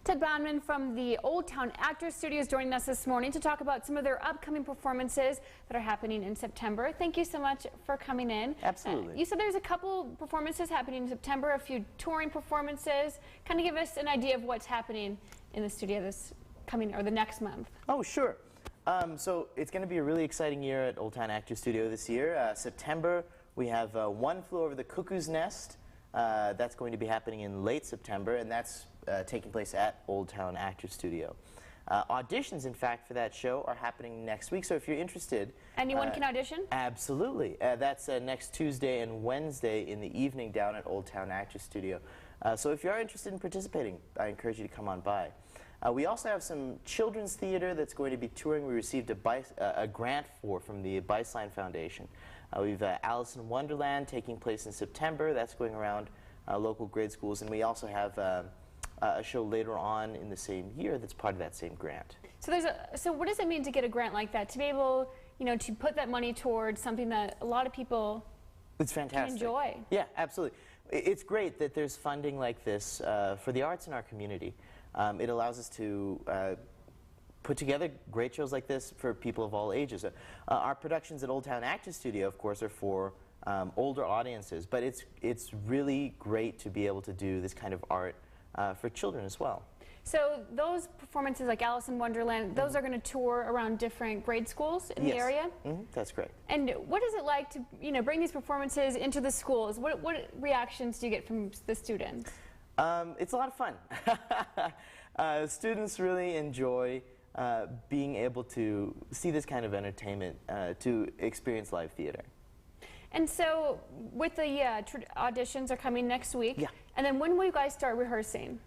Ted Bonman from the Old Town Actors Studio is joining us this morning to talk about some of their upcoming performances that are happening in September. Thank you so much for coming in. Absolutely. You said there's a couple performances happening in September, a few touring performances. Kind of give us an idea of what's happening in the studio this coming or the next month. Oh, sure. So it's going to be a really exciting year at Old Town Actors Studio this year. September, we have One Flew Over the Cuckoo's Nest. That's going to be happening in late September, and that's taking place at Old Town Actors Studio. Auditions, in fact, for that show are happening next week, so if you're interested... Anyone can audition? Absolutely. That's next Tuesday and Wednesday in the evening down at Old Town Actors Studio. So if you are interested in participating, I encourage you to come on by. We also have some children's theater that's going to be touring. We received a grant from the Biceline Foundation. We've Alice in Wonderland taking place in September. That's going around local grade schools. And we also have a show later on in the same year that's part of that same grant. So what does it mean to get a grant like that? To be able, to put that money towards something that a lot of people it's fantastic. can enjoy? Yeah, absolutely. It's great that there's funding like this for the arts in our community. It allows us to put together great shows like this for people of all ages. Our productions at Old Town Actors Studio, of course, are for older audiences, but it's really great to be able to do this kind of art for children as well. So those performances like Alice in Wonderland, those are going to tour around different grade schools in the area? That's great. And what is it like to bring these performances into the schools? What reactions do you get from the students? It's a lot of fun. Students really enjoy being able to see this kind of entertainment, to experience live theater. And so, with the auditions are coming next week, yeah. And then when will you guys start rehearsing?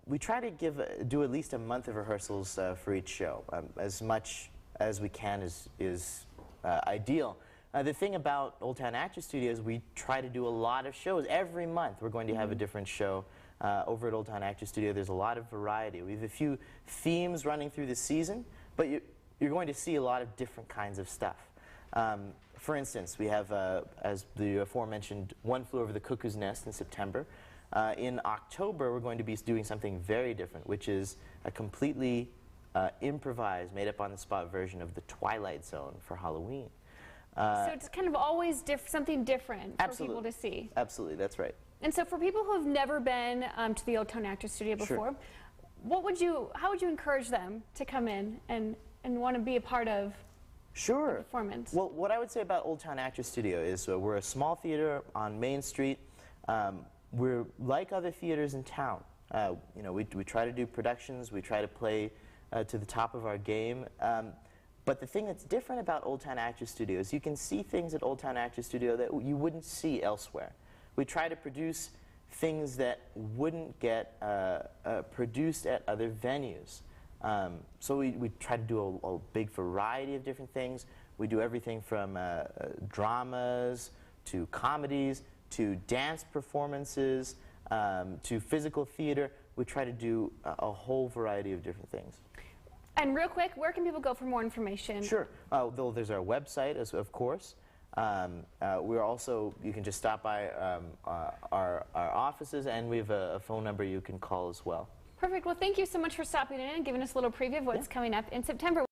We try to do at least a month of rehearsals for each show. As much as we can is ideal. The thing about Old Town Actors Studio is we try to do a lot of shows. Every month we're going to have a different show over at Old Town Actors Studio. There's a lot of variety. We have a few themes running through the season, but you're going to see a lot of different kinds of stuff. For instance, we have, as the aforementioned, One Flew Over the Cuckoo's Nest in September. In October, we're going to be doing something very different, which is a completely improvised, made-up-on-the-spot version of The Twilight Zone for Halloween. So it's kind of always something different for people to see. Absolutely, that's right. And so for people who have never been to the Old Town Actors Studio before, sure. How would you encourage them to come in and want to be a part of the performance? Well, what I would say about Old Town Actors Studio is we're a small theater on Main Street. We're like other theaters in town. We try to do productions. We try to play to the top of our game. But the thing that's different about Old Town Actors Studio is you can see things at Old Town Actors Studio that you wouldn't see elsewhere. We try to produce things that wouldn't get produced at other venues. So we try to do a big variety of different things. We do everything from dramas to comedies to dance performances to physical theater. We try to do a whole variety of different things. And real quick, where can people go for more information? Sure. There's our website, of course. We're also, you can just stop by our offices, and we have a phone number you can call as well. Perfect. Well, thank you so much for stopping in and giving us a little preview of what's coming up in September.